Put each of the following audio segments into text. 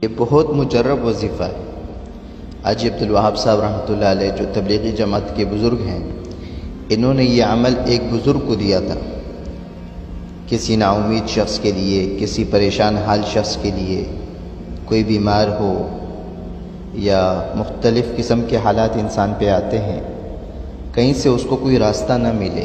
یہ بہت مجرب وظیفہ ہے۔ حاجی عبدالوہاب صاحب رحمۃ اللہ علیہ جو تبلیغی جماعت کے بزرگ ہیں، انہوں نے یہ عمل ایک بزرگ کو دیا تھا، کسی نا امید شخص کے لیے، کسی پریشان حال شخص کے لیے، کوئی بیمار ہو یا مختلف قسم کے حالات انسان پہ آتے ہیں، کہیں سے اس کو کوئی راستہ نہ ملے،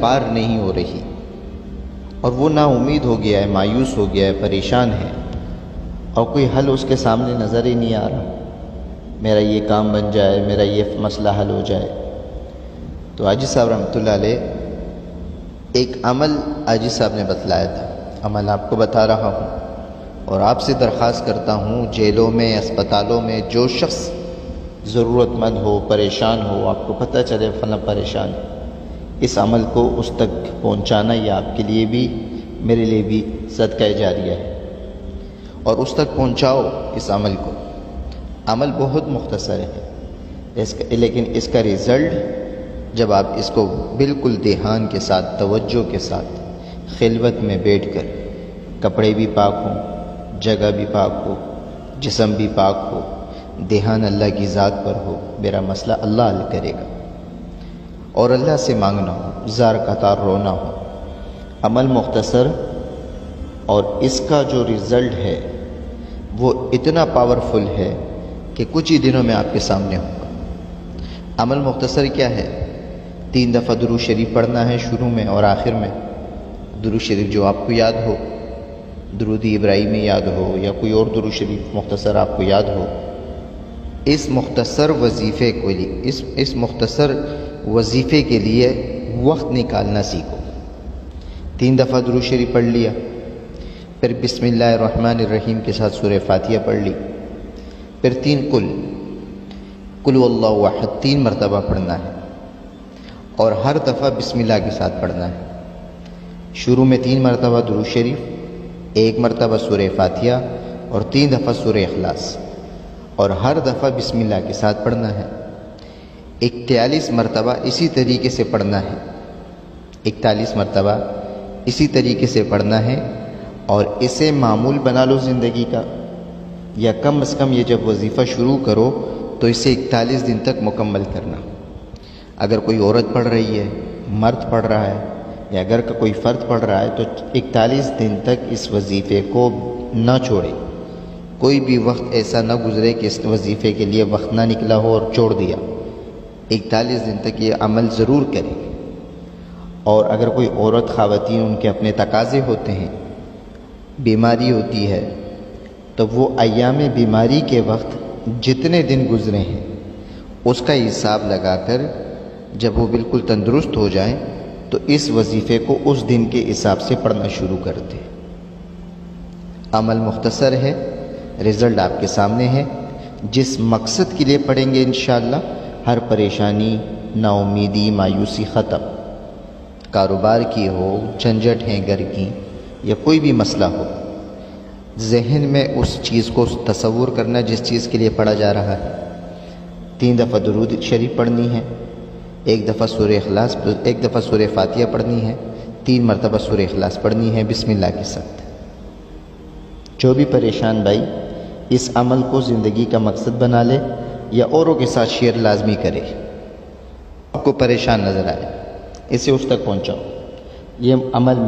پار نہیں ہو رہی اور وہ نا امید ہو گیا ہے، مایوس ہو گیا ہے، پریشان ہے اور کوئی حل اس کے سامنے نظر ہی نہیں آ رہا، میرا یہ کام بن جائے، میرا یہ مسئلہ حل ہو جائے۔ تو حاجی صاحب رحمۃ اللہ علیہ ایک عمل حاجی صاحب نے بتلایا تھا، عمل آپ کو بتا رہا ہوں اور آپ سے درخواست کرتا ہوں، جیلوں میں، اسپتالوں میں جو شخص ضرورت مند ہو، پریشان ہو، آپ کو پتہ چلے فلاں پریشان ہے، اس عمل کو اس تک پہنچانا یہ آپ کے لیے بھی میرے لیے بھی صدقہ جاریہ ہے، اور اس تک پہنچاؤ اس عمل کو۔ عمل بہت مختصر ہے لیکن اس کا رزلٹ جب آپ اس کو بالکل دھیان کے ساتھ، توجہ کے ساتھ، خلوت میں بیٹھ کر، کپڑے بھی پاک ہوں، جگہ بھی پاک ہو، جسم بھی پاک ہو، دھیان اللہ کی ذات پر ہو، میرا مسئلہ اللہ حل کرے گا، اور اللہ سے مانگنا ہو، زار قطار رونا ہو۔ عمل مختصر اور اس کا جو رزلٹ ہے وہ اتنا پاورفل ہے کہ کچھ ہی دنوں میں آپ کے سامنے ہوگا۔ عمل مختصر کیا ہے؟ 3 دفعہ درود شریف پڑھنا ہے، شروع میں اور آخر میں۔ درود شریف جو آپ کو یاد ہو، درود ابراہیمی یاد ہو یا کوئی اور درود شریف مختصر آپ کو یاد ہو، اس مختصر وظیفے کے لیے وقت نکالنا سیکھو۔ 3 دفعہ درود شریف پڑھ لیا، پھر بسم اللہ الرحمن الرحیم کے ساتھ سورہ فاتحہ پڑھ لی، پھر 3 قل اللہ احد 3 مرتبہ پڑھنا ہے اور ہر دفعہ بسم اللہ کے ساتھ پڑھنا ہے۔ شروع میں 3 مرتبہ درود شریف، 1 مرتبہ سورہ فاتحہ اور 3 دفعہ سورہ اخلاص، اور ہر دفعہ بسم اللہ کے ساتھ پڑھنا ہے۔ 41 مرتبہ اسی طریقے سے پڑھنا ہے، 41 مرتبہ اسی طریقے سے پڑھنا ہے، اور اسے معمول بنا لو زندگی کا، یا کم از کم یہ جب وظیفہ شروع کرو تو اسے 41 دن تک مکمل کرنا۔ اگر کوئی عورت پڑھ رہی ہے، مرد پڑھ رہا ہے، یا اگر کوئی فرد پڑھ رہا ہے تو 41 دن تک اس وظیفے کو نہ چھوڑے۔ کوئی بھی وقت ایسا نہ گزرے کہ اس وظیفے کے لیے وقت نہ نکلا ہو اور چھوڑ دیا۔ 41 دن تک یہ عمل ضرور کریں۔ اور اگر کوئی عورت، خواتین، ان کے اپنے تقاضے ہوتے ہیں، بیماری ہوتی ہے، تو وہ ایام بیماری کے وقت جتنے دن گزرے ہیں اس کا حساب لگا کر جب وہ بالکل تندرست ہو جائیں تو اس وظیفے کو اس دن کے حساب سے پڑھنا شروع کر دیں۔ عمل مختصر ہے، رزلٹ آپ کے سامنے ہے۔ جس مقصد کے لیے پڑھیں گے انشاءاللہ ہر پریشانی، نا امیدی، مایوسی ختم۔ کاروبار کی ہو، جھنجھٹ ہیں گھر کی، یا کوئی بھی مسئلہ ہو، ذہن میں اس چیز کو تصور کرنا جس چیز کے لیے پڑھا جا رہا ہے۔ 3 دفعہ درود شریف پڑھنی ہے، 1 دفعہ سورہ اخلاص، 1 دفعہ سورہ فاتحہ پڑھنی ہے، 3 مرتبہ سورہ اخلاص پڑھنی ہے بسم اللہ کے ساتھ۔ جو بھی پریشان بھائی اس عمل کو زندگی کا مقصد بنا لے یا اوروں کے ساتھ شیئر لازمی کرے، آپ کو پریشان نظر آئے اسے اس تک پہنچاؤ۔ یہ عمل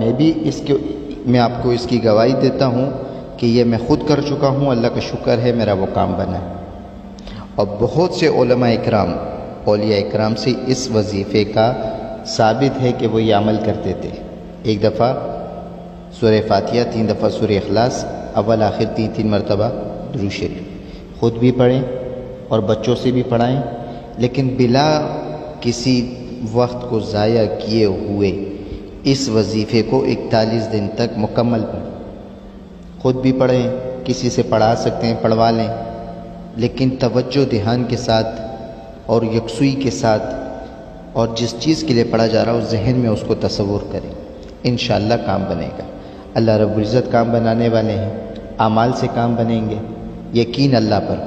میں آپ کو اس کی گواہی دیتا ہوں کہ یہ میں خود کر چکا ہوں، اللہ کا شکر ہے میرا وہ کام بنا ہے۔ اور بہت سے علماء اکرام، اولیاء اکرام سے اس وظیفے کا ثابت ہے کہ وہ یہ عمل کرتے تھے۔ 1 دفعہ سورہ فاتحہ، 3 دفعہ سورہ اخلاص، اول آخر 3 مرتبہ درود شریف۔ خود بھی پڑھیں اور بچوں سے بھی پڑھائیں، لیکن بلا کسی وقت کو ضائع کیے ہوئے اس وظیفے کو 41 دن تک مکمل پڑھیں۔ خود بھی پڑھیں، کسی سے پڑھا سکتے ہیں پڑھوا لیں، لیکن توجہ، دھیان کے ساتھ اور یکسوئی کے ساتھ، اور جس چیز کے لیے پڑھا جا رہا ہو ذہن میں اس کو تصور کریں، انشاءاللہ کام بنے گا۔ اللہ رب العزت کام بنانے والے ہیں، اعمال سے کام بنیں گے، یقین اللہ پر۔